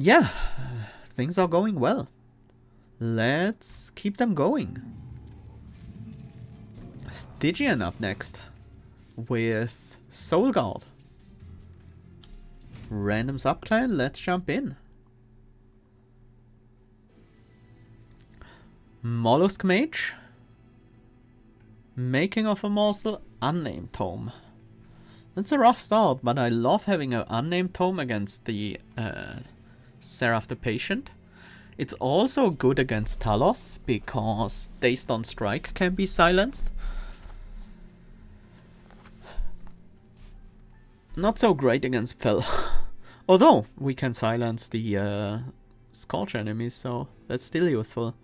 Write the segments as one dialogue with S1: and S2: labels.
S1: Yeah, things are going well. Let's keep them going. Stygian up next with Solgard. Random subclan, let's jump in. Mollusk Mage. Making of a morsel, unnamed tome. That's a rough start, but I love having an unnamed tome against the Seraph the Patient. It's also good against Talos, because Dazed on Strike can be silenced. Not so great against Fel. Although, we can silence the Scorch enemies, so that's still useful.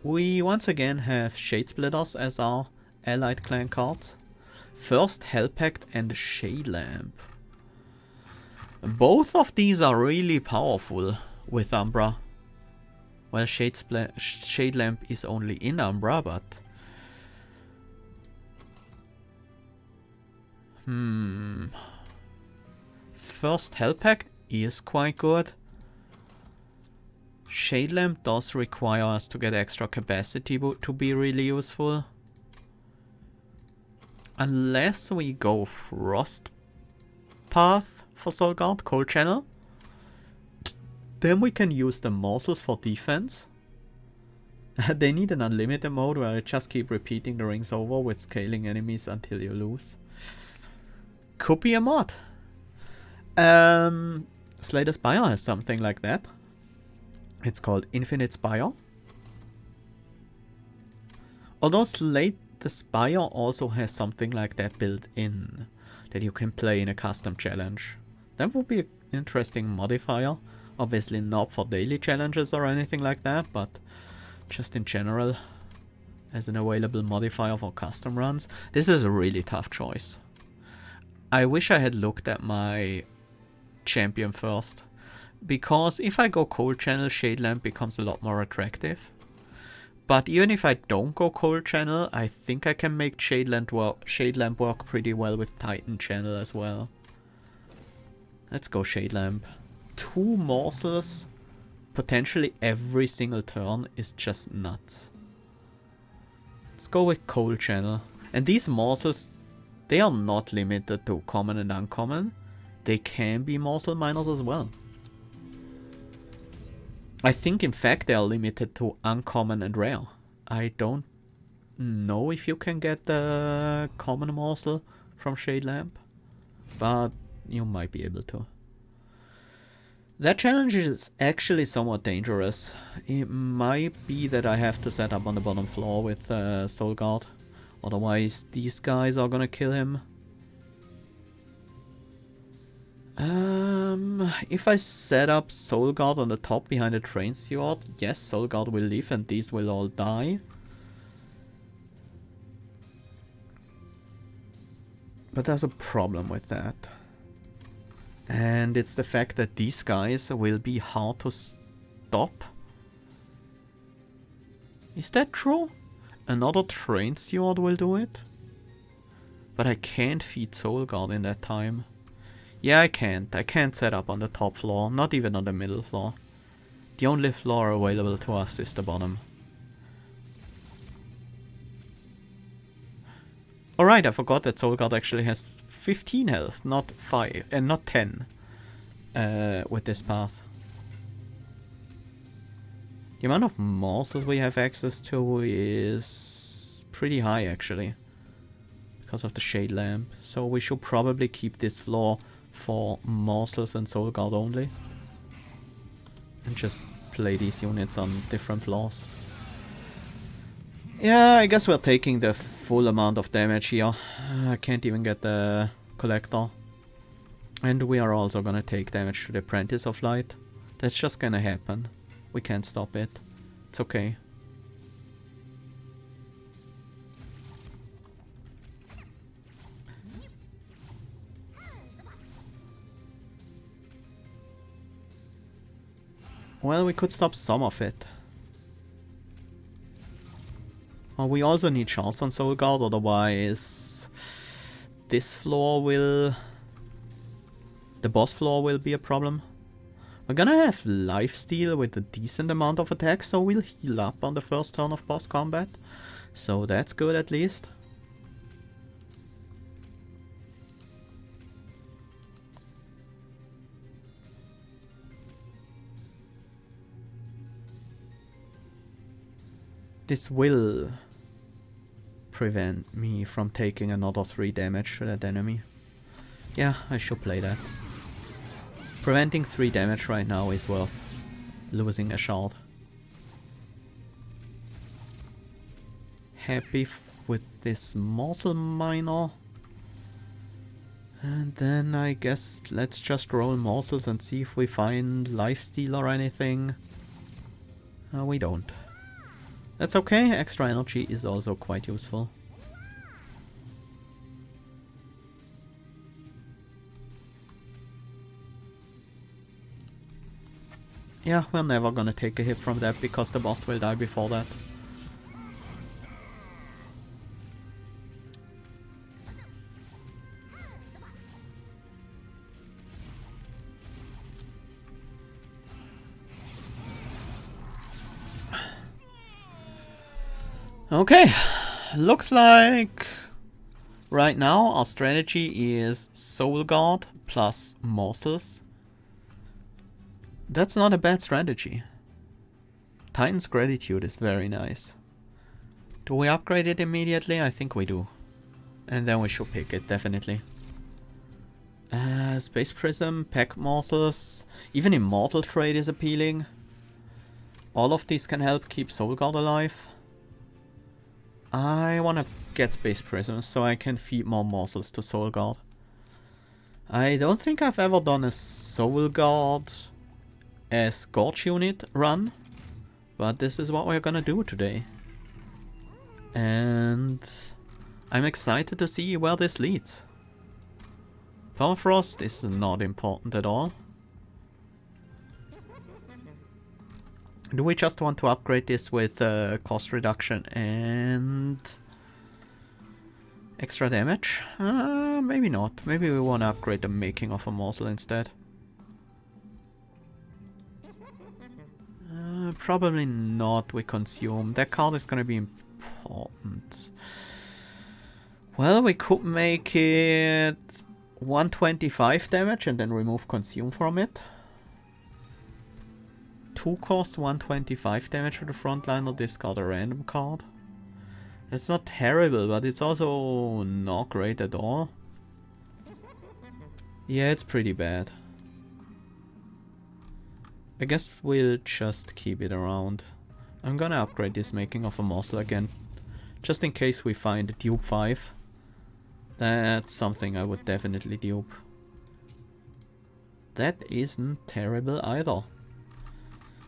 S1: We once again have Shade Splitters as our allied clan cards. First Hell Pact and Shade Lamp. Both of these are really powerful with Umbra. Well, Shade Lamp is only in Umbra, but... First Hell Pact is quite good. Shade Lamp does require us to get extra capacity to be really useful. Unless we go Frost Path for Solgard, Cold Channel. Then we can use the morsels for defense. They need an unlimited mode where I just keep repeating the rings over with scaling enemies until you lose. Could be a mod. Slay the Spire has something like that. It's called Infinite Spire. Although Slay the Spire also has something like that built in, that you can play in a custom challenge. That would be an interesting modifier. Obviously not for daily challenges or anything like that, but just in general as an available modifier for custom runs. This is a really tough choice. I wish I had looked at my champion first. Because if I go Cold Channel, Shade Lamp becomes a lot more attractive. But even if I don't go Cold Channel, I think I can make Shade Lamp work pretty well with Titan Channel as well. Let's go Shade Lamp. 2 morsels, potentially every single turn, is just nuts. Let's go with Cold Channel. And these morsels, they are not limited to common and uncommon. They can be morsel miners as well. I think in fact they are limited to uncommon and rare. I don't know if you can get the common morsel from Shade Lamp, but you might be able to. That challenge is actually somewhat dangerous. It might be that I have to set up on the bottom floor with Solgard. Otherwise these guys are gonna kill him. If I set up Solgard on the top behind the train steward, yes, Solgard will leave and these will all die. But there's a problem with that. And it's the fact that these guys will be hard to stop. Is that true? Another train steward will do it? But I can't feed Solgard in that time. Yeah, I can't. I can't set up on the top floor, not even on the middle floor. The only floor available to us is the bottom. Alright, I forgot that Solgard actually has 15 health, not 5, and not 10 with this path. The amount of morsels we have access to is pretty high actually, because of the Shade Lamp. So we should probably keep this floor for morsels and Solgard only. And just play these units on different floors. Yeah, I guess we're taking the full amount of damage here. I can't even get the Collector. And we are also gonna take damage to the Apprentice of Light. That's just gonna happen. We can't stop it. It's okay. Well, we could stop some of it. We also need shards on Solgard, otherwise this floor will... the boss floor will be a problem. We're gonna have lifesteal with a decent amount of attack, so we'll heal up on the first turn of boss combat. So that's good at least. This will prevent me from taking another 3 damage to that enemy. Yeah, I should play that. Preventing 3 damage right now is worth losing a shard. Happy with this morsel miner. And then I guess let's just roll morsels and see if we find lifesteal or anything. We don't. That's okay, extra energy is also quite useful. Yeah, we're never gonna take a hit from that because the boss will die before that. Okay, looks like right now our strategy is Solgard plus morsels. That's not a bad strategy. Titan's Gratitude is very nice. Do we upgrade it immediately? I think we do. And then we should pick it, definitely. Space Prism, Pack Morsels, even Immortal Trade is appealing. All of these can help keep Solgard alive. I wanna get Space Prisms so I can feed more morsels to Solgard. I don't think I've ever done a Solgard as Gorge unit run, but this is what we're gonna do today. And I'm excited to see where this leads. Permafrost is not important at all. Do we just want to upgrade this with cost reduction and extra damage? Maybe not. Maybe we want to upgrade the making of a morsel instead. Probably not. We consume. That card is going to be important. Well, we could make it 125 damage and then remove consume from it. 2 cost 125 damage to the frontliner, discard a random card. It's not terrible, but it's also not great at all. Yeah, it's pretty bad. I guess we'll just keep it around. I'm gonna upgrade this making of a morsel again, just in case we find a dupe 5. That's something I would definitely dupe. That isn't terrible either.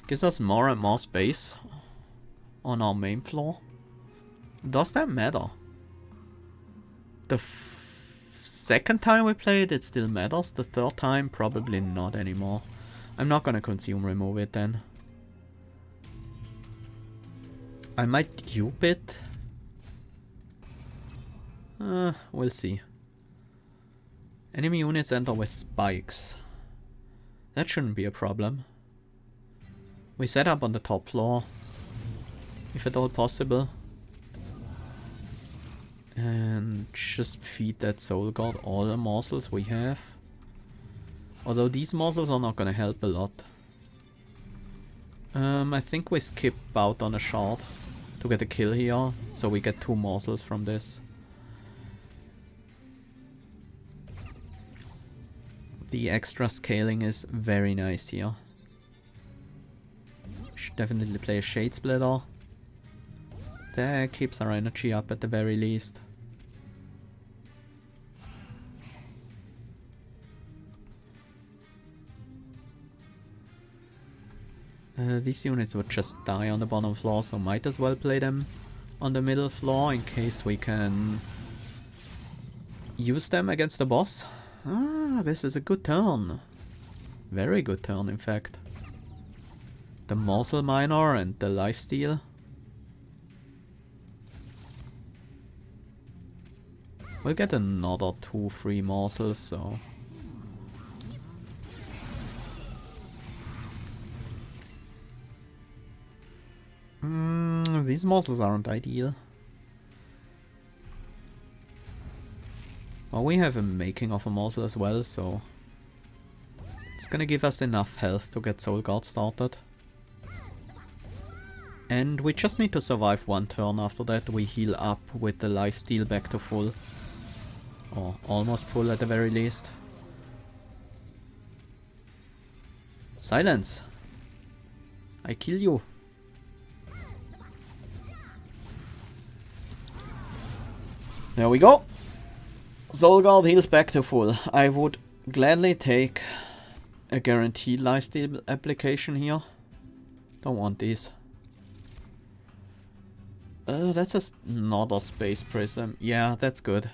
S1: Gives us more and more space on our main floor. Does that matter? The second time we played it still matters. The third time probably not anymore. I'm not gonna consume remove it then. I might dupe it. We'll see. Enemy units enter with spikes. That shouldn't be a problem. We set up on the top floor, if at all possible. And just feed that Solgard all the morsels we have. Although these morsels are not gonna help a lot. I think we skip out on a shard to get a kill here, so we get 2 morsels from this. The extra scaling is very nice here. Should definitely play a Shade Splitter. That keeps our energy up at the very least. These units would just die on the bottom floor, so might as well play them on the middle floor in case we can use them against the boss. Ah, this is a good turn. Very good turn, in fact. The morsel miner and the lifesteal. We'll get another 2 free morsels, so... These morsels aren't ideal. Well, we have a making of a morsel as well, so... It's gonna give us enough health to get Solgard started. And we just need to survive 1 turn. After that we heal up with the lifesteal back to full. Or almost full at the very least. Silence! I kill you! There we go! Solgard heals back to full. I would gladly take a guaranteed lifesteal application here. Don't want these. That's another space prism. Yeah, that's good.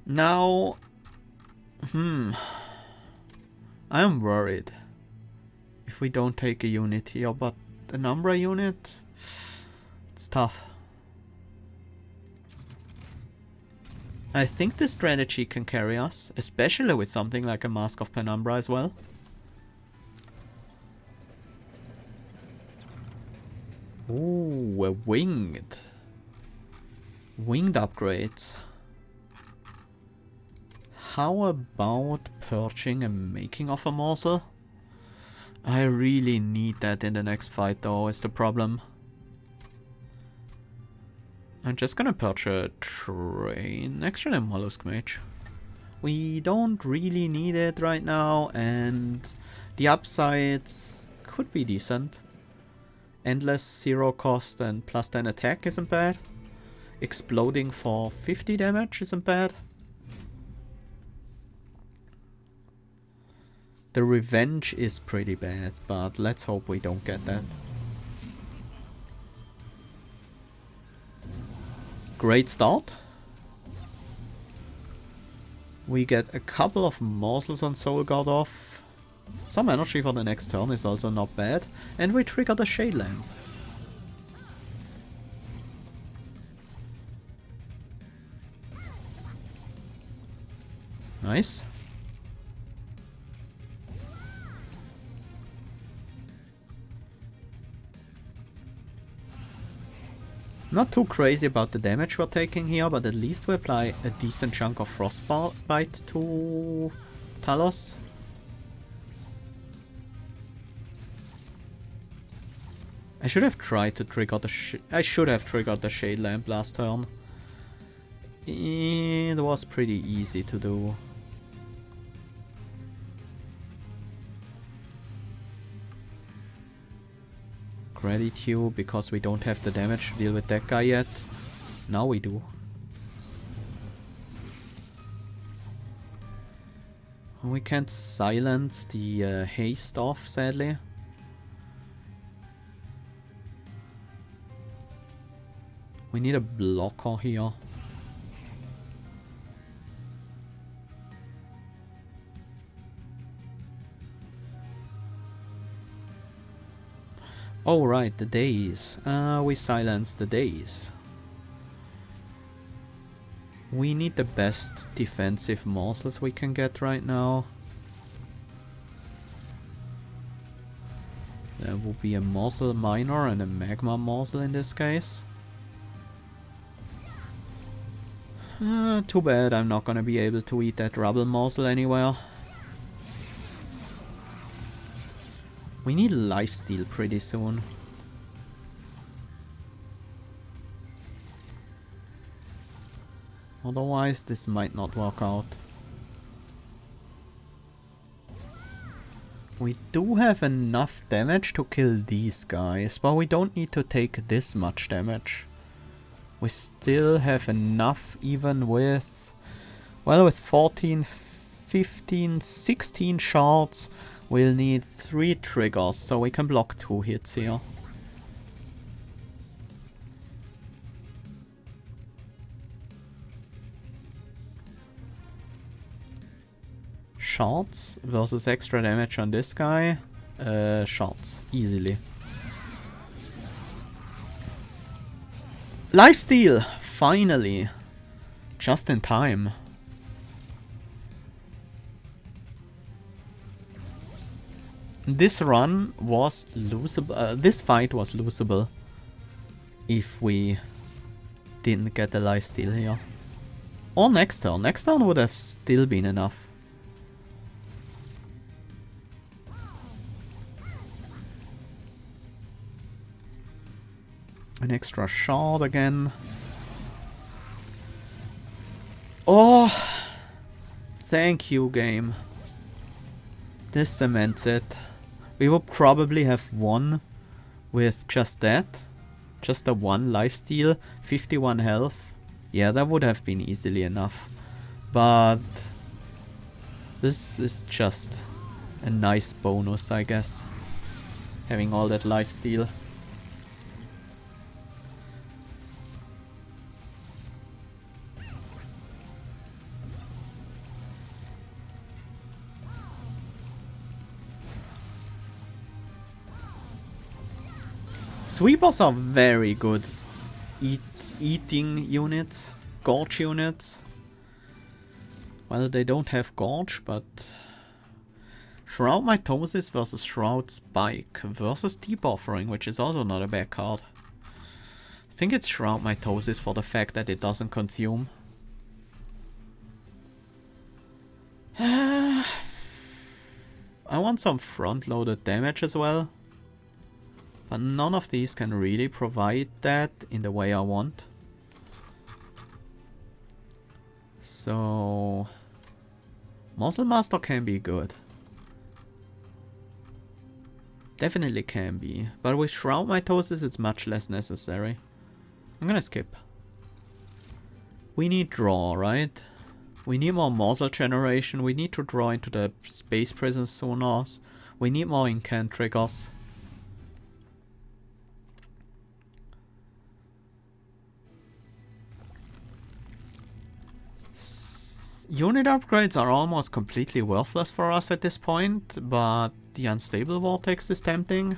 S1: Now... I am worried. If we don't take a unit here, but an Umbra unit... It's tough. I think this strategy can carry us, especially with something like a Mask of Penumbra as well. Ooh, a winged. Winged upgrades. How about purging and making of a morsel? I really need that in the next fight though, is the problem. I'm just gonna purge a train. Actually, a mollusk mage. We don't really need it right now, and the upsides could be decent. Endless 0 cost and plus 10 attack isn't bad. Exploding for 50 damage isn't bad. The revenge is pretty bad, but let's hope we don't get that. Great start. We get a couple of morsels on Solgard off. Some energy for the next turn is also not bad. And we trigger the Shade Lamp. Nice. Not too crazy about the damage we're taking here, but at least we apply a decent chunk of Frostbite to Talos. I should have tried to trigger the I should have triggered the Shade Lamp last turn. It was pretty easy to do. Gratitude, because we don't have the damage to deal with that guy yet. Now we do. We can't silence the haste off, sadly. We need a blocker here. Oh right, the days. We silence the days. We need the best defensive morsels we can get right now. There will be a morsel minor and a magma morsel in this case. Too bad I'm not gonna be able to eat that rubble morsel anywhere. We need lifesteal pretty soon. Otherwise, this might not work out. We do have enough damage to kill these guys, but we don't need to take this much damage. We still have enough even with... Well, with 14, 15, 16 shards, we'll need 3 triggers, so we can block 2 hits here. Shards versus extra damage on this guy. Shards, easily. Lifesteal! Finally! Just in time. This run was losable. This fight was losable if we didn't get the lifesteal here. Or next turn. Next turn would have still been enough. An extra shard again. Oh! Thank you, game. This cements it. We would probably have won with just that. Just a 1 lifesteal, 51 health. Yeah, that would have been easily enough. But this is just a nice bonus, I guess. Having all that lifesteal. Sweepers are very good eating units, gorge units. Well, they don't have gorge, but Shroud Mitosis versus Shroud Spike versus Deep Offering, which is also not a bad card. I think it's Shroud Mitosis for the fact that it doesn't consume. I want some front-loaded damage as well. But none of these can really provide that in the way I want. So Muscle Master can be good. Definitely can be. But with Shroud Mitosis it's much less necessary. I'm gonna skip. We need draw, right? We need more muscle generation. We need to draw into the Space Prison Sonars. We need more incant triggers. Unit upgrades are almost completely worthless for us at this point, but the Unstable Vortex is tempting.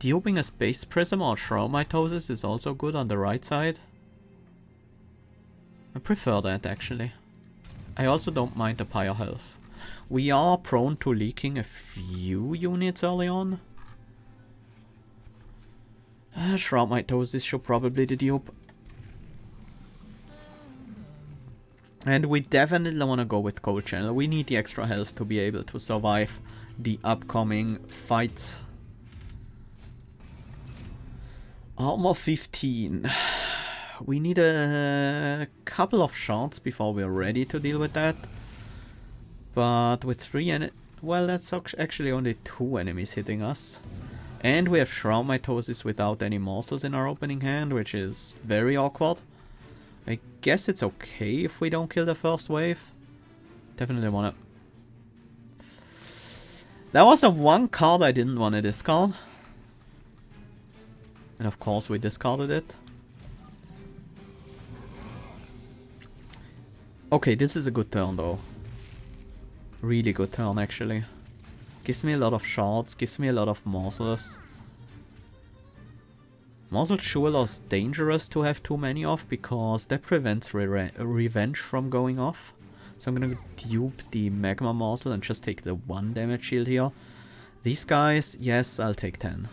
S1: Duping a Space Prism or Shroud Mitosis is also good on the right side. I prefer that actually. I also don't mind the Pyre health. We are prone to leaking a few units early on. Shroud Mitosis should probably be the dupe. And we definitely want to go with Cold Channel. We need the extra health to be able to survive the upcoming fights. Armor 15. We need a couple of shards before we're ready to deal with that. But with 3 well, that's actually only 2 enemies hitting us. And we have Shroud Mitosis without any morsels in our opening hand, which is very awkward. I guess it's okay if we don't kill the first wave. Definitely wanna... That was the one card I didn't want to discard. And of course we discarded it. Okay, this is a good turn though. Really good turn actually. Gives me a lot of shards, gives me a lot of morsels. Morsel Jeweler is dangerous to have too many of because that prevents revenge from going off. So I'm gonna dupe the Magma Morsel and just take the 1 damage shield here. These guys, yes, I'll take 10.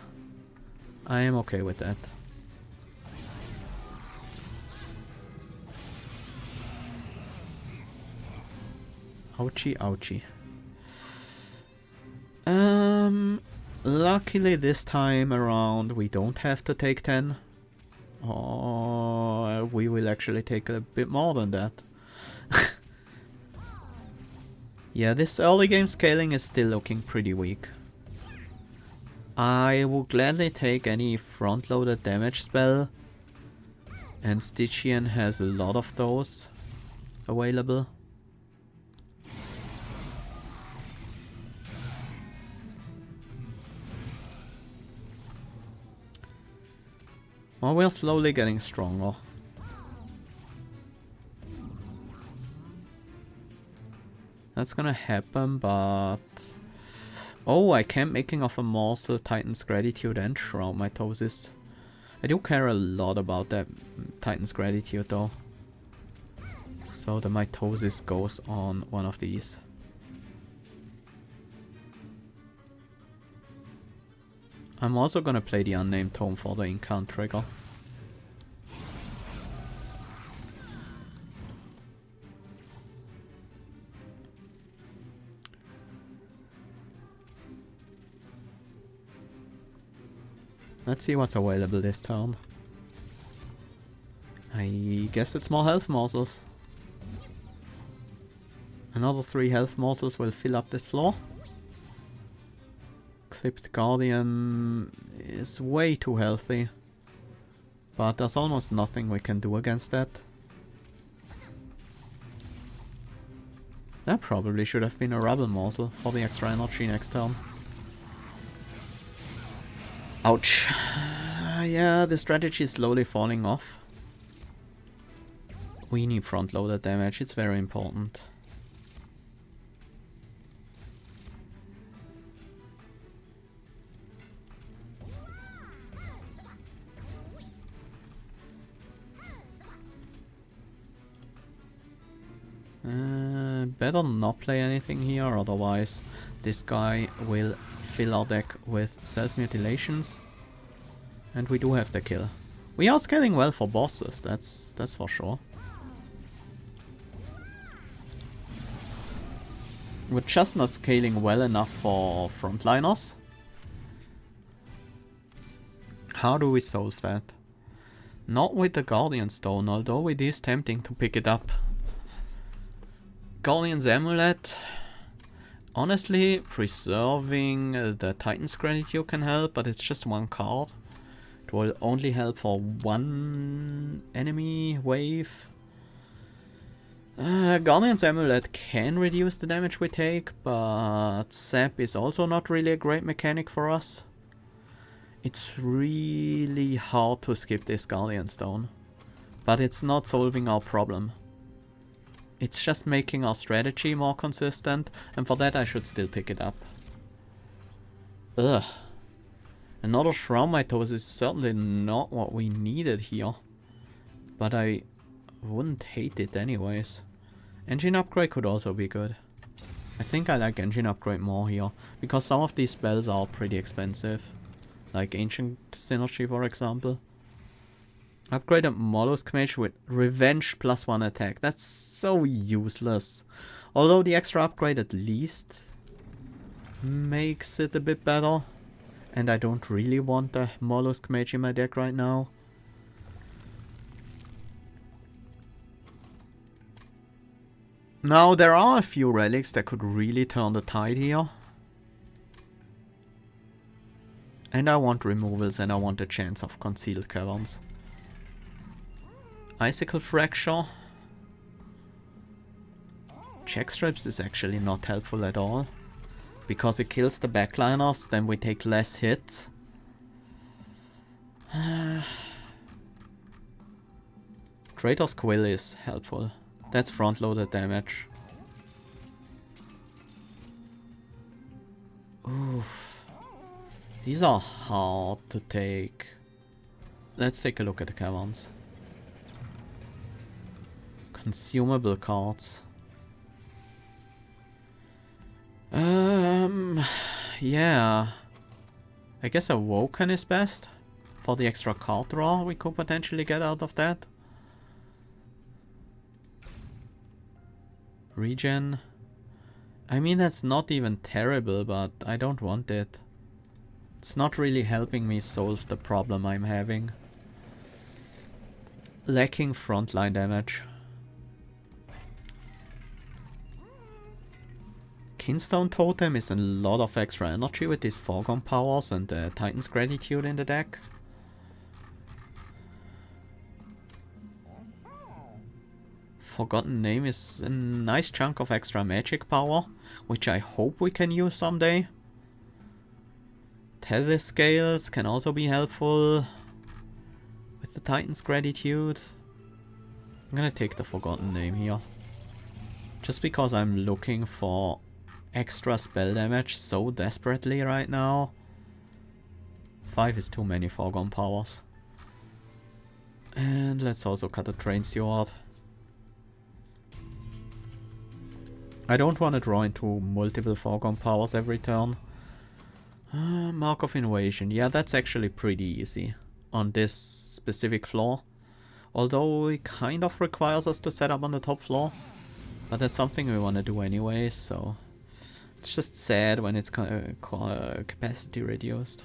S1: I am okay with that. Ouchie, ouchie. Luckily this time around we don't have to take 10. Or we will actually take a bit more than that. Yeah, this early game scaling is still looking pretty weak. I will gladly take any front-loaded damage spell. And Stygian has a lot of those available. Well, we're slowly getting stronger. That's gonna happen, but... Oh, I can't making off a Morsel, Titan's Gratitude and Shroud Mitosis. I do care a lot about that Titan's Gratitude though. So the mitosis goes on one of these. I'm also gonna play the Unnamed Tome for the Incant trigger. Let's see what's available this turn. I guess it's more health morsels. Another 3 health morsels will fill up this floor. Clipped Guardian is way too healthy. But there's almost nothing we can do against that. That probably should have been a Rebel morsel for the extra energy next turn. Ouch. Yeah, the strategy is slowly falling off. We need front-loaded damage, it's very important. Better not play anything here, otherwise this guy will fill our deck with self-mutilations. And we do have the kill. We are scaling well for bosses, that's for sure. We're just not scaling well enough for frontliners. How do we solve that? Not with the Guardian Stone, although it is tempting to pick it up. Guardian's Amulet. Honestly, preserving the Titan's Gratitude can help, but it's just 1 card. It will only help for 1 enemy wave. Guardian's Amulet can reduce the damage we take, but Sap is also not really a great mechanic for us. It's really hard to skip this Guardian Stone, but it's not solving our problem. It's just making our strategy more consistent, and for that I should still pick it up. Ugh. Another Shroud Mitosis is certainly not what we needed here, but I wouldn't hate it anyways. Engine Upgrade could also be good. I think I like Engine Upgrade more here, because some of these spells are pretty expensive. Like Ancient Synergy for example. Upgraded Mollusk Mage with Revenge +1 attack. That's so useless. Although the extra upgrade at least makes it a bit better. And I don't really want the Mollusk Mage in my deck right now. Now there are a few relics that could really turn the tide here. And I want removals and I want a chance of Concealed Caverns. Icicle Fracture. Checkstraps is actually not helpful at all. Because it kills the backliners, then we take less hits. Traitor's Quill is helpful. That's front-loaded damage. Oof. These are hard to take. Let's take a look at the caverns. Consumable cards. Yeah. I guess Awoken is best. For the extra card draw we could potentially get out of that. Regen. I mean, that's not even terrible, but I don't want it. It's not really helping me solve the problem I'm having. Lacking frontline damage. Kinstone Totem is a lot of extra energy with these Foregone powers and the Titan's Gratitude in the deck. Forgotten Name is a nice chunk of extra magic power, which I hope we can use someday. Tether Scales can also be helpful with the Titan's Gratitude. I'm gonna take the Forgotten Name here. Just because I'm looking for extra spell damage so desperately right now. 5 is too many Foregone powers. And let's also cut the train steward. I don't want to draw into multiple foreground powers every turn. Mark of Invasion. Yeah, that's actually pretty easy on this specific floor. Although it kind of requires us to set up on the top floor. But that's something we want to do anyway, so... It's just sad when it's capacity reduced.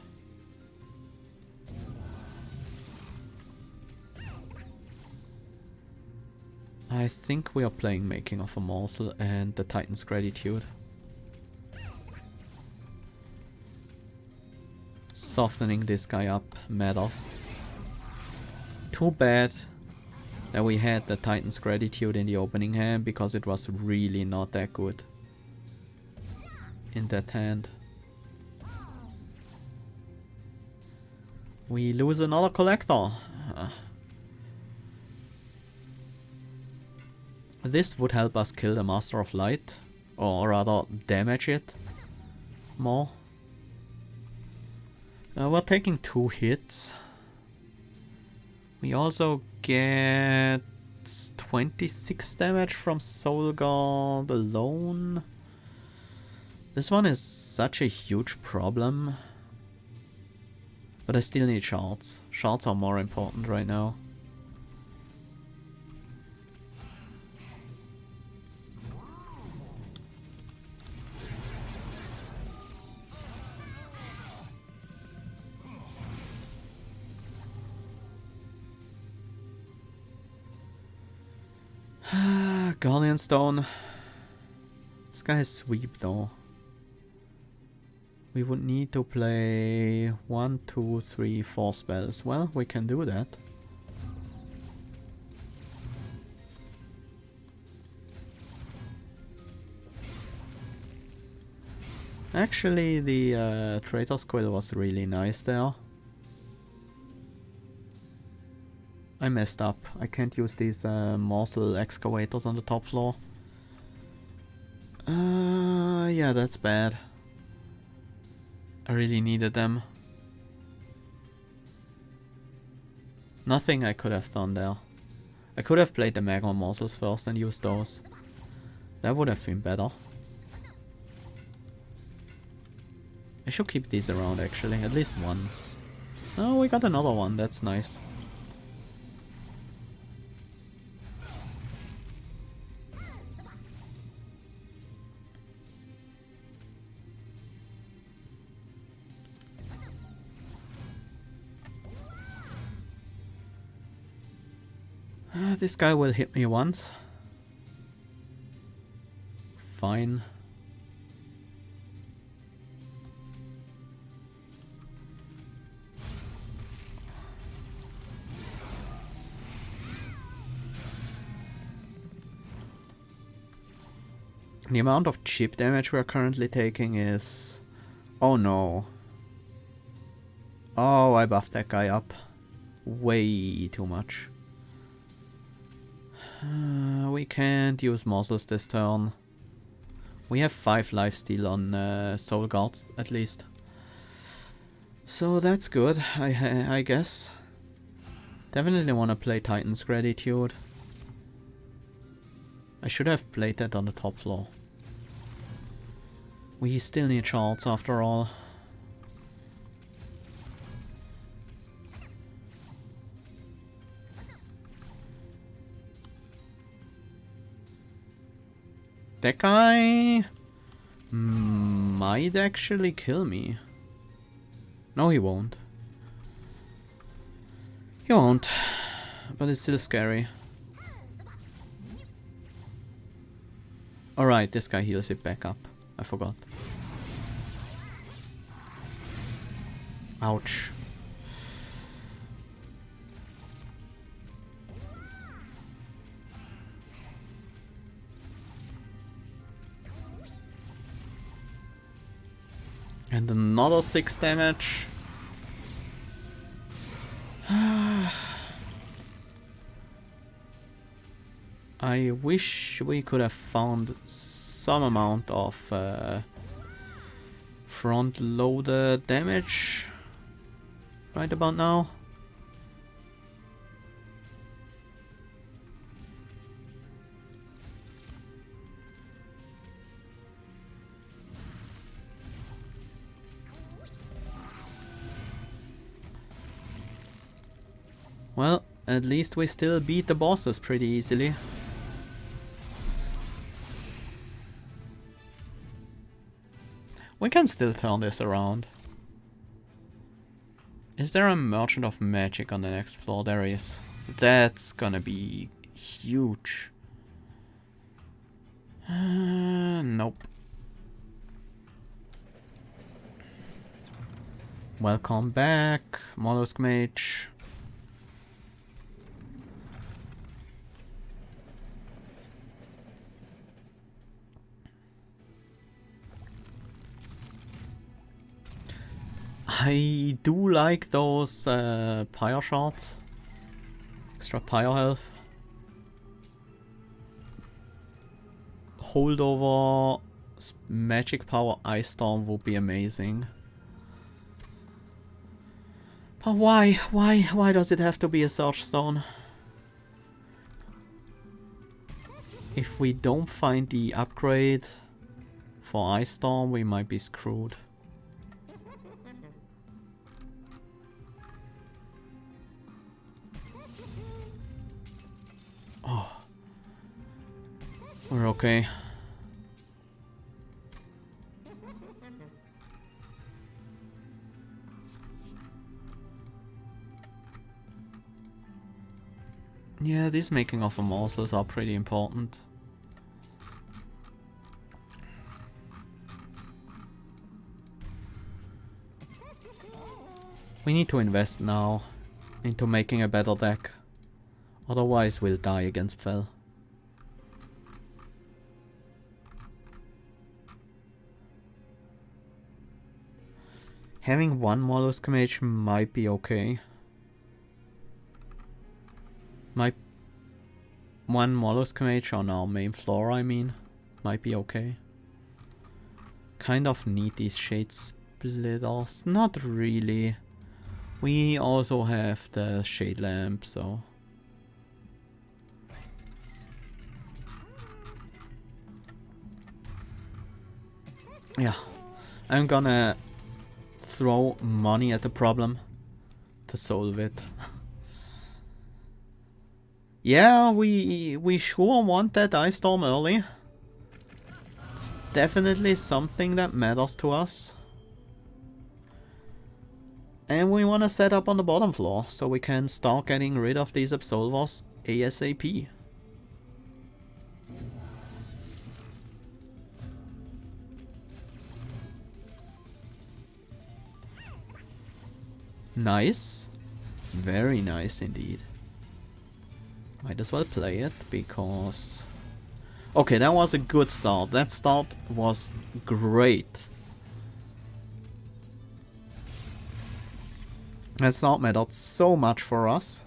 S1: I think we are playing Making of a Morsel and the Titan's Gratitude. Softening this guy up matters. Too bad that we had the Titan's Gratitude in the opening hand, because it was really not that good in that hand. We lose another collector. This would help us kill the Master of Light, or rather damage it more. We're taking 2 hits. We also get 26 damage from Solgard alone. This one is such a huge problem. But I still need shards. Shards are more important right now. Guardian Stone. This guy has sweep though. We would need to play 1, 2, 3, 4 spells. Well, we can do that. Actually, the Traitor's Quill was really nice there. I messed up. I can't use these morsel excavators on the top floor. Yeah, that's bad. I really needed them. Nothing I could have done there. I could have played the magma morsels first and used those. That would have been better. I should keep these around actually, at least one. Oh, we got another one, that's nice. This guy will hit me once. Fine. The amount of chip damage we are currently taking is... Oh no. Oh, I buffed that guy up. Way too much. We can't use morsels this turn. We have 5 lifesteal on Solgard at least. So that's good, I guess. Definitely want to play Titan's Gratitude. I should have played that on the top floor. We still need shards after all. That guy might actually kill me. No, he won't. He won't. But it's still scary. Alright, this guy heals it back up. I forgot. Ouch. And another 6 damage. I wish we could have found some amount of front-loaded damage right about now. Well, at least we still beat the bosses pretty easily. We can still turn this around. Is there a Merchant of Magic on the next floor? There is. That's gonna be huge. Nope. Welcome back, Mollusk Mage. I do like those pyre shards. Extra pyre health. Holdover magic power ice storm would be amazing. But why does it have to be a Surge Stone? If we don't find the upgrade for Ice Storm, we might be screwed. Oh. We're okay. Yeah, these making of morsels are pretty important. We need to invest now into making a better deck. Otherwise we'll die against Fel. Having one Mollusk Mage might be okay. One Mollusk Mage on our main floor, I mean, might be okay. Kind of need these Shade Splitters. Not really. We also have the Shade Lamp, so... yeah. I'm gonna throw money at the problem to solve it. Yeah, we sure want that Ice Storm early. It's definitely something that matters to us. And we want to set up on the bottom floor, so we can start getting rid of these Absolvers ASAP. Nice. Very nice indeed. Might as well play it, because... okay, that was a good start. That start was great. That start mattered so much for us.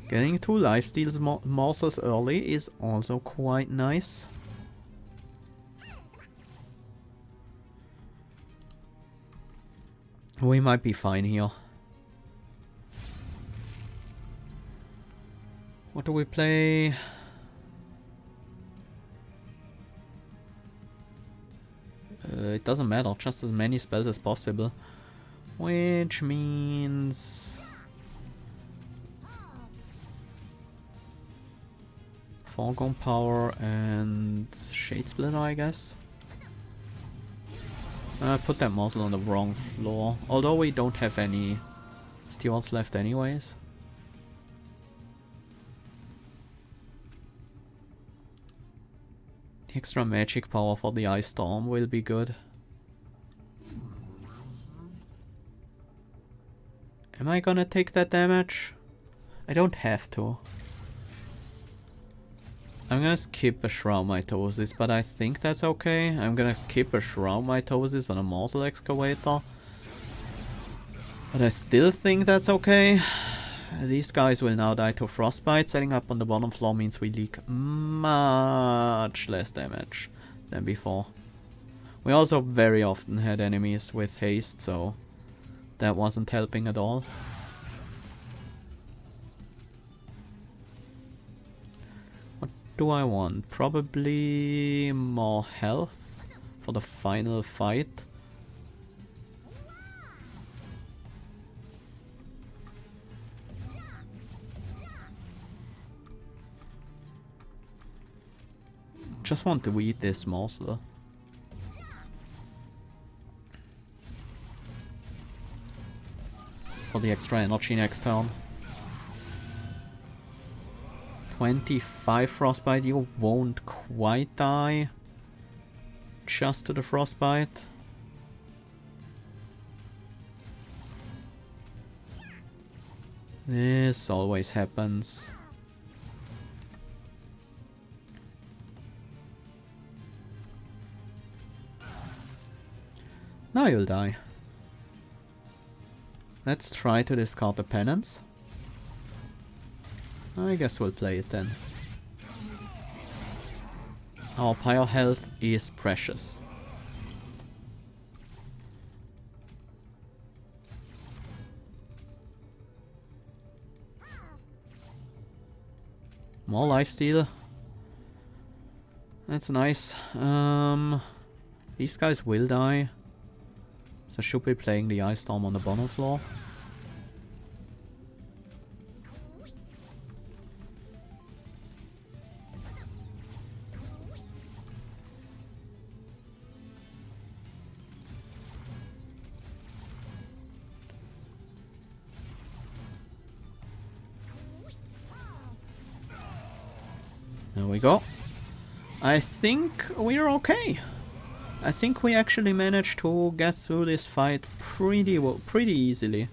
S1: Getting 2 lifesteals morsels early is also quite nice. We might be fine here. What do we play? It doesn't matter, just as many spells as possible. Which means... Foregone Power and Shade Splitter, I guess. I put that morsel on the wrong floor, although we don't have any stewards left anyways. The extra magic power for the Ice Storm will be good. Am I gonna take that damage? I don't have to. I'm gonna skip a Shroud Mitosis, but I think that's okay. I'm gonna skip a Shroud Mitosis on a Morsel Excavator. But I still think that's okay. These guys will now die to Frostbite. Setting up on the bottom floor means we leak much less damage than before. We also very often had enemies with haste, so that wasn't helping at all. Do I want? Probably more health for the final fight. just want to eat this morsel. For the extra energy next turn. 25 frostbite, you won't quite die. Just to the frostbite. This always happens. Now you'll die. Let's try to discard the penance. I guess we'll play it then. Our pyre health is precious. More lifesteal. That's nice. These guys will die. So should be playing the Ice Storm on the bottom floor. There we go. I think we're okay. I think we actually managed to get through this fight pretty easily.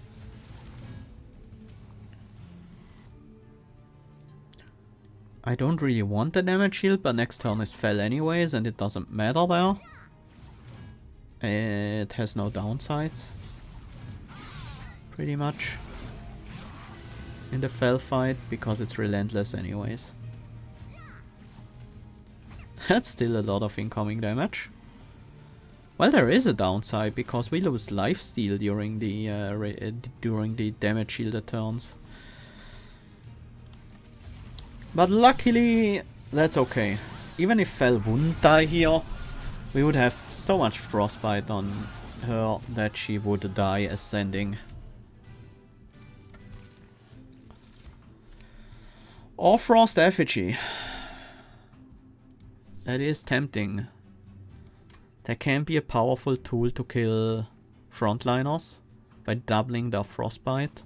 S1: I don't really want the damage shield, but next turn is fell anyways, and it doesn't matter there. It has no downsides. Pretty much. In the fell fight, because it's relentless anyways. That's still a lot of incoming damage. Well, there is a downside because we lose lifesteal during the damage shielded turns. But luckily, that's okay. Even if Fel wouldn't die here, we would have so much frostbite on her that she would die ascending. Or Frost Effigy. That is tempting. That can be a powerful tool to kill frontliners by doubling their frostbite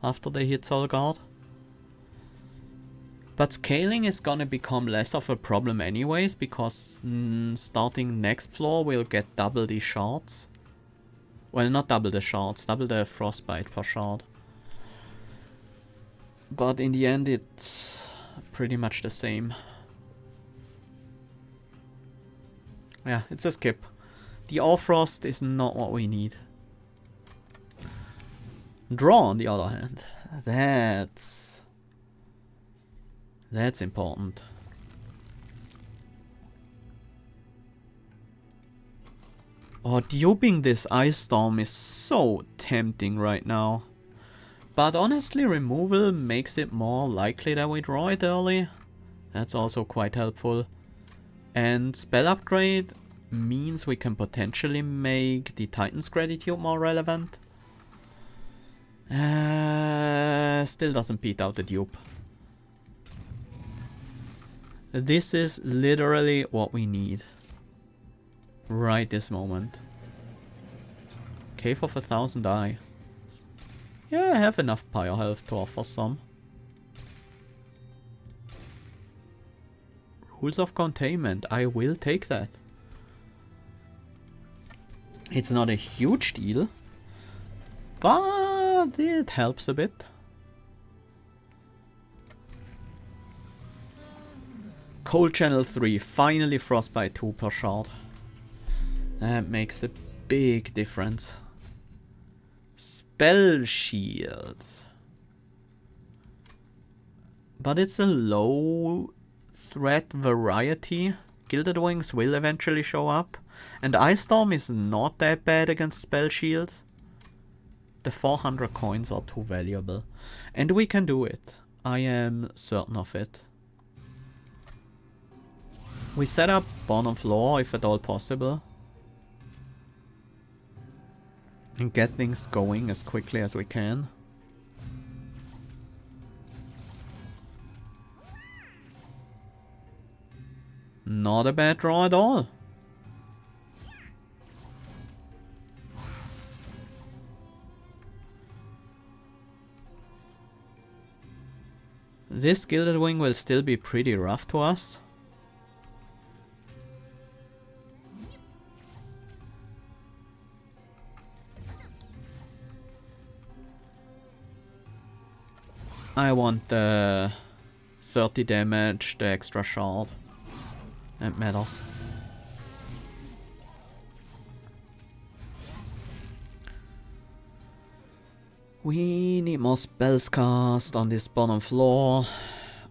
S1: after they hit Solgard. But scaling is gonna become less of a problem anyways, because starting next floor we'll get double the shards. Well, not double the shards, double the frostbite per shard. But in the end it's pretty much the same. Yeah, it's a skip. The Allfrost is not what we need. Draw, on the other hand, that's important. Oh, duping this Ice Storm is so tempting right now. But honestly, removal makes it more likely that we draw it early. That's also quite helpful. And spell upgrade means we can potentially make the Titan's Gratitude more relevant. Still doesn't beat out the dupe. This is literally what we need. Right this moment. Cave of 1,000 eye. Yeah, I have enough pyre health to offer some. Rules of Containment, I will take that. It's not a huge deal, but it helps a bit. Cold Channel 3, finally Frostbite 2 per shard. That makes a big difference. Spell Shield. But it's a low threat variety. Gilded Wings will eventually show up. And Ice Storm is not that bad against Spell Shield. The 400 coins are too valuable. And we can do it. I am certain of it. We set up bottom floor if at all possible. And get things going as quickly as we can. not a bad draw at all. This Gilded Wing will still be pretty rough to us. I want the 30 damage, the extra shard. It matters. We need more spells cast on this bottom floor.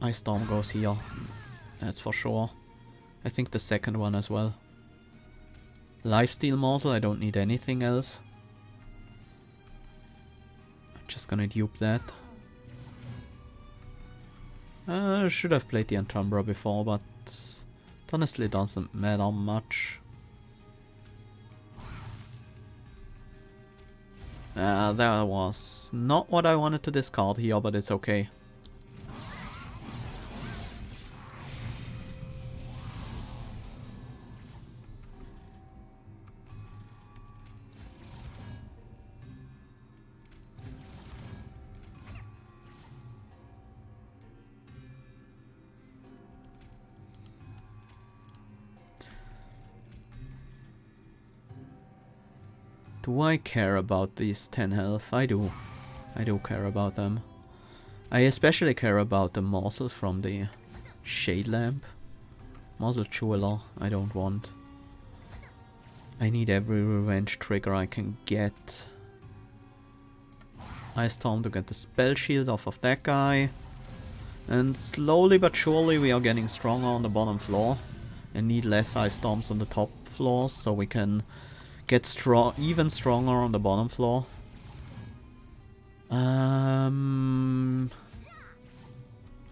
S1: Ice Storm goes here. That's for sure. I think the second one as well. Lifesteal Morsel, I don't need anything else. I'm just gonna dupe that. Should have played the Entumbra before, but it honestly doesn't matter much. That was not what I wanted to discard here, but it's okay. Do I care about these 10 health? I do. I do care about them. I especially care about the morsels from the Shade Lamp. Morsel Jeweler, I don't want. I need every revenge trigger I can get. Ice Storm to get the spell shield off of that guy. And slowly but surely we are getting stronger on the bottom floor. And need less Ice Storms on the top floors so we can get even stronger on the bottom floor.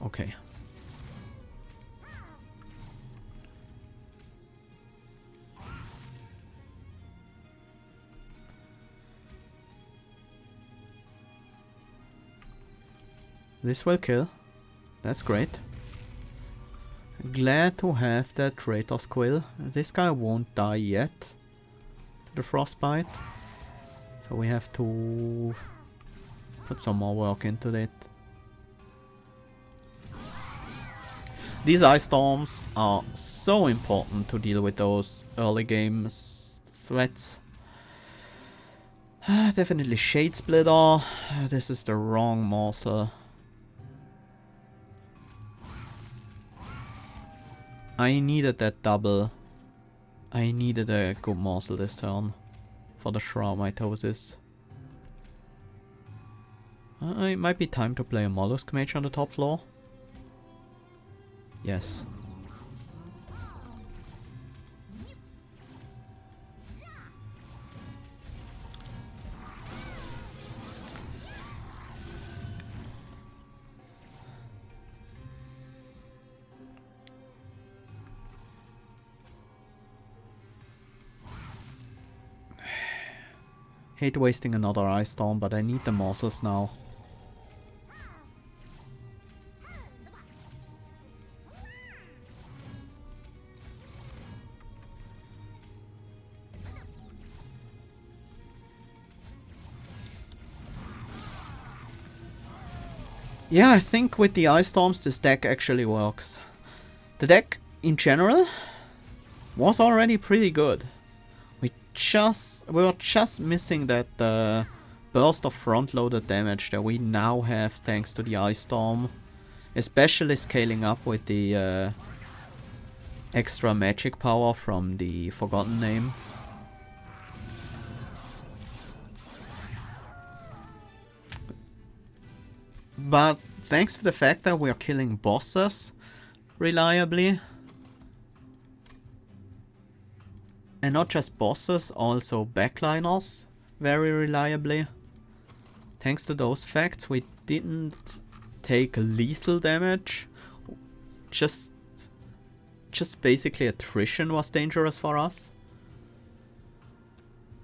S1: Okay. This will kill. That's great. Glad to have that Traitor's Quill. This guy won't die yet. The frostbite, so we have to put some more work into it. These ice storms are so important to deal with those early game threats. Definitely Shade Splitter. This is the wrong morsel. I needed that double. I needed a good morsel this turn for the Shroud Mitosis. It might be time to play a Mollusk Mage on the top floor. Yes. Hate wasting another Ice Storm, but I need the morsels now. Yeah, I think with the Ice Storms this deck actually works. The deck in general was already pretty good. We were just missing that burst of front-loaded damage that we now have thanks to the Ice Storm. Especially scaling up with the extra magic power from the Forgotten Name. But thanks to the fact that we are killing bosses reliably, and not just bosses, also backliners very reliably. Thanks to those facts, we didn't take lethal damage. Just basically attrition was dangerous for us.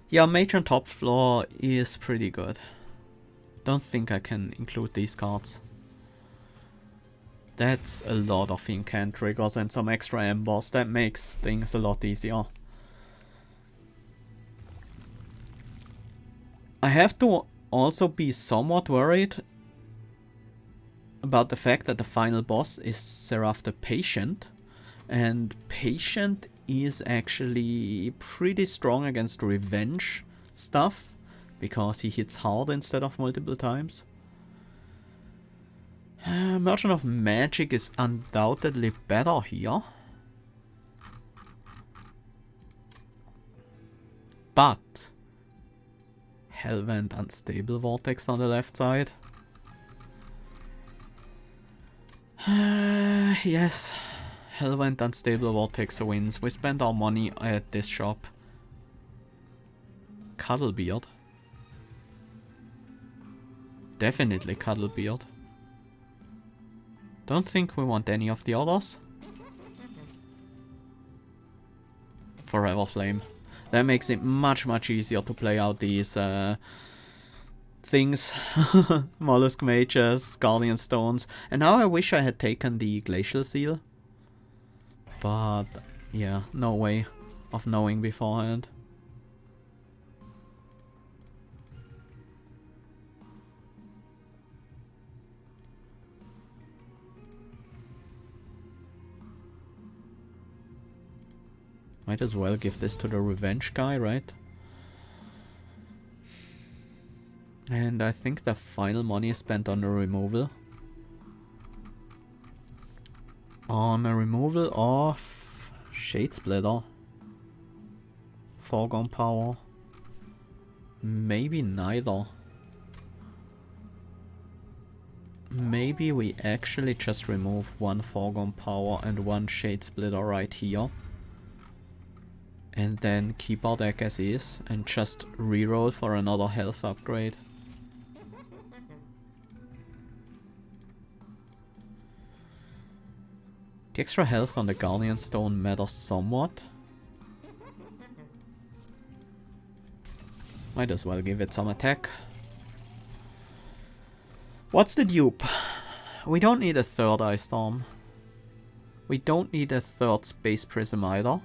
S1: Yeah, Mage on top floor is pretty good. Don't think I can include these cards. That's a lot of incant triggers and some extra embers. That makes things a lot easier. I have to also be somewhat worried about the fact that the final boss is Seraph the Patient. And Patient is actually pretty strong against revenge stuff, because he hits hard instead of multiple times. Merchant of Magic is undoubtedly better here. But Hellvent Unstable Vortex on the left side. Yes, Hellvent Unstable Vortex wins. We spent our money at this shop. Cuddlebeard. Definitely Cuddlebeard. Don't think we want any of the others. Forever Flame. That makes it much easier to play out these things. Mollusk Mages, Guardian Stones. And now I wish I had taken the Glacial Seal. But yeah, no way of knowing beforehand. Might as well give this to the revenge guy, right? And I think the final money is spent on the removal. On a removal of Shade Splitter. Foregone Power. Maybe neither. Maybe we actually just remove one Foregone Power and one Shade Splitter right here. And then keep our deck as is and just reroll for another health upgrade. The extra health on the Guardian Stone matters somewhat. Might as well give it some attack. What's the dupe? We don't need a third Ice Storm. We don't need a third Space Prism either.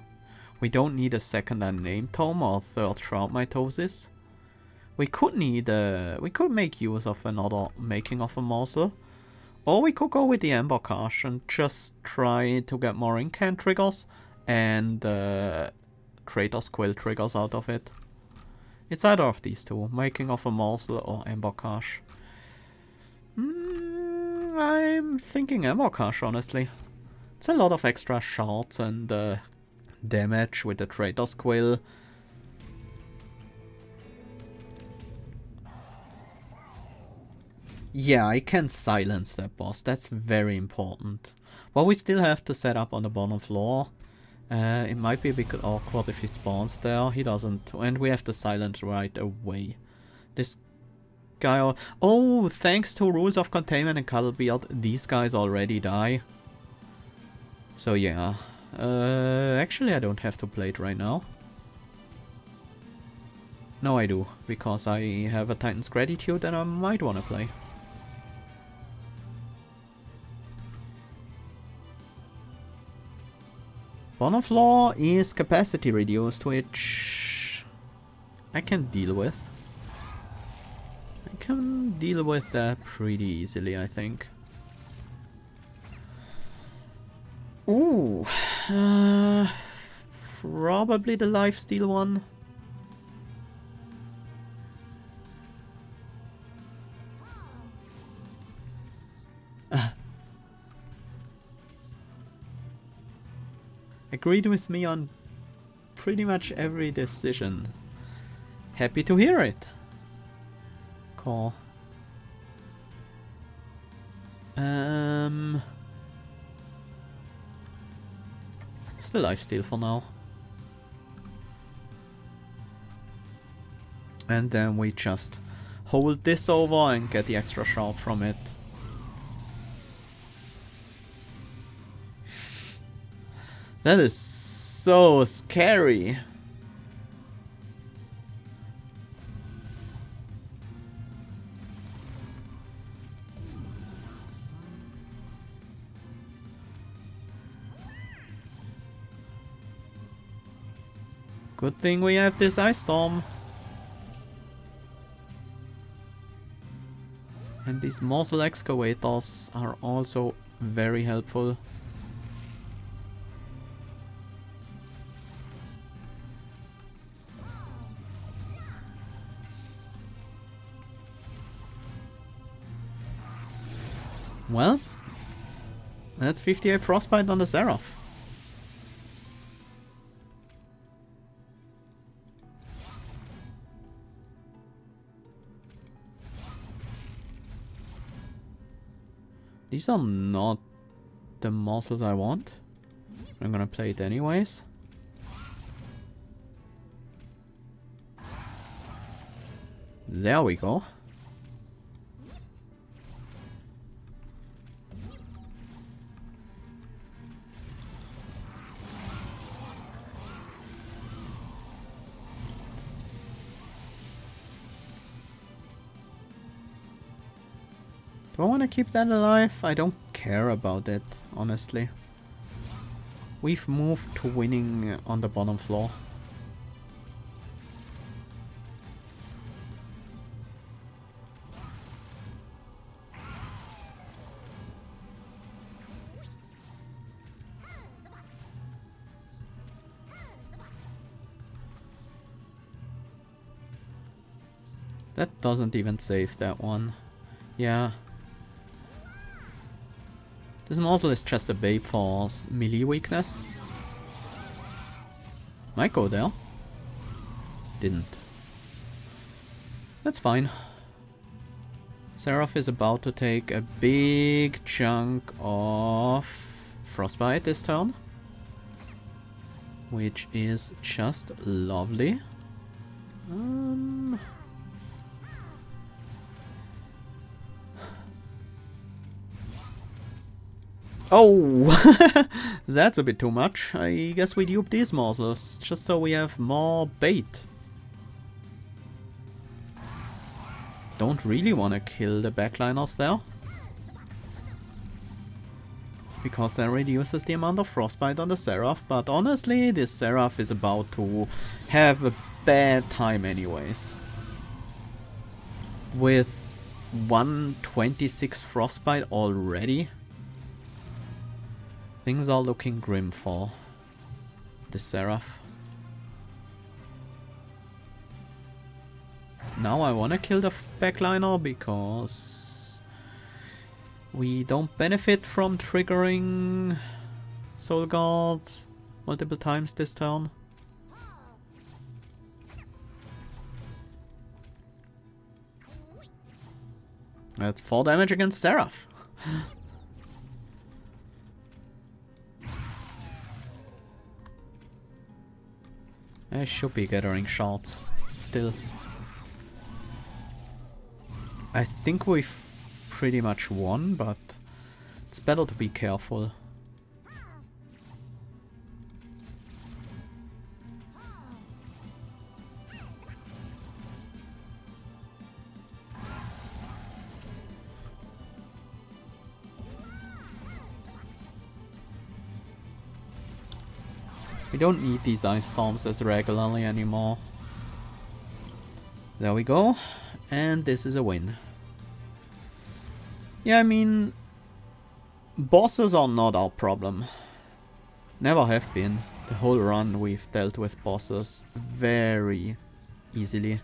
S1: We don't need a second Unnamed Tome or a third Shroud Mitosis. We could make use of another Making of a Morsel. Or we could go with the Ember Cache and just try to get more incant triggers and Kratos Quill triggers out of it. It's either of these two, Making of a Morsel or Ember Cache. I'm thinking Ember Cache, honestly. It's a lot of extra shards and damage with the Kratos Quill. Yeah, I can silence that boss. That's very important. But we still have to set up on the bottom floor. It might be a bit awkward if he spawns there. He doesn't. And we have to silence right away. This guy... Oh, thanks to Rules of Containment and Cuddlebeard, these guys already die. So yeah. Actually, I don't have to play it right now. No, I do. Because I have a Titan's Gratitude and I might want to play. Bottom floor is capacity reduced, which I can deal with. I can deal with that pretty easily, I think. Ooh, probably the lifesteal one. Agreed with me on pretty much every decision. Happy to hear it. Cool. It's the lifesteal for now. And then we just hold this over and get the extra shard from it. That is so scary. Good thing we have this ice storm. And these morsel excavators are also very helpful. Well, that's 58 frostbite on the Seraph. These are not the morsels I want. I'm gonna play it anyways. There we go. Do I want to keep that alive? I don't care about it, honestly. We've moved to winning on the bottom floor. That doesn't even save that one. Yeah. This morsel is just a bait for melee weakness. Might go there. Didn't. That's fine. Seraph is about to take a big chunk of frostbite this turn. Which is just lovely. Oh, that's a bit too much. I guess we dupe these morsels, just so we have more bait. Don't really want to kill the backliners there. Because that reduces the amount of frostbite on the Seraph, but honestly, this Seraph is about to have a bad time anyways. With 126 frostbite already. Things are looking grim for the Seraph. Now I wanna kill the backliner because we don't benefit from triggering Solgard multiple times this turn. That's 4 damage against Seraph. I should be gathering shards still. I think we've pretty much won, but it's better to be careful. We don't need these ice storms as regularly anymore. There we go. And this is a win. Yeah, I mean, bosses are not our problem. Never have been. The whole run we've dealt with bosses very easily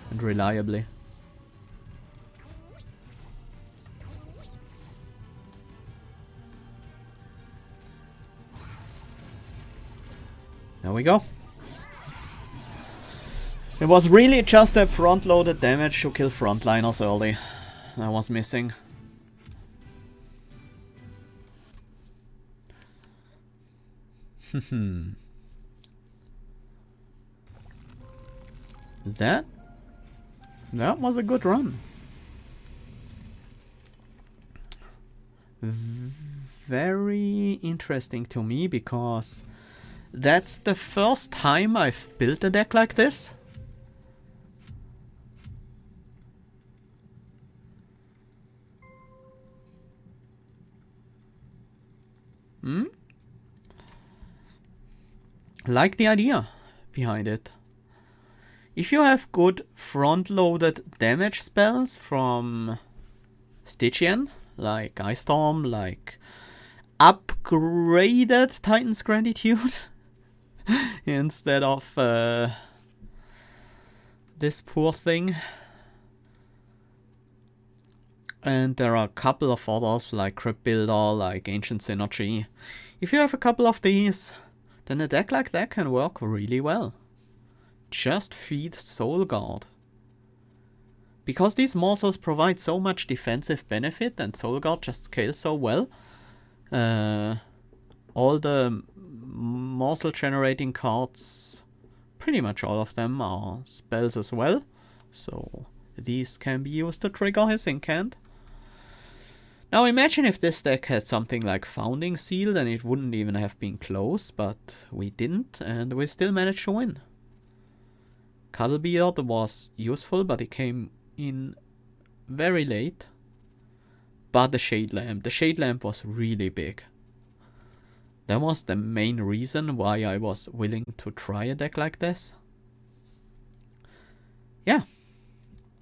S1: and reliably. There we go. It was really just that front-loaded damage to kill frontliners early that was missing. That was a good run. Very interesting to me because that's the first time I've built a deck like this. Like the idea. behind it. If you have good front-loaded damage spells from Stygian, like Ice Storm, like upgraded Titan's Gratitude, instead of this poor thing. And there are a couple of others, like Crypt Builder, like Ancient Synergy. If you have a couple of these, then a deck like that can work really well. Just feed Solgard. Because these morsels provide so much defensive benefit and Solgard just scales so well, all the morsel generating cards, pretty much all of them are spells as well. So these can be used to trigger his incant. Now imagine if this deck had something like Founding Seal, then it wouldn't even have been close, but we didn't, and we still managed to win. Cuddlebeard was useful, but it came in very late. But the Shade Lamp was really big. That was the main reason why I was willing to try a deck like this. Yeah,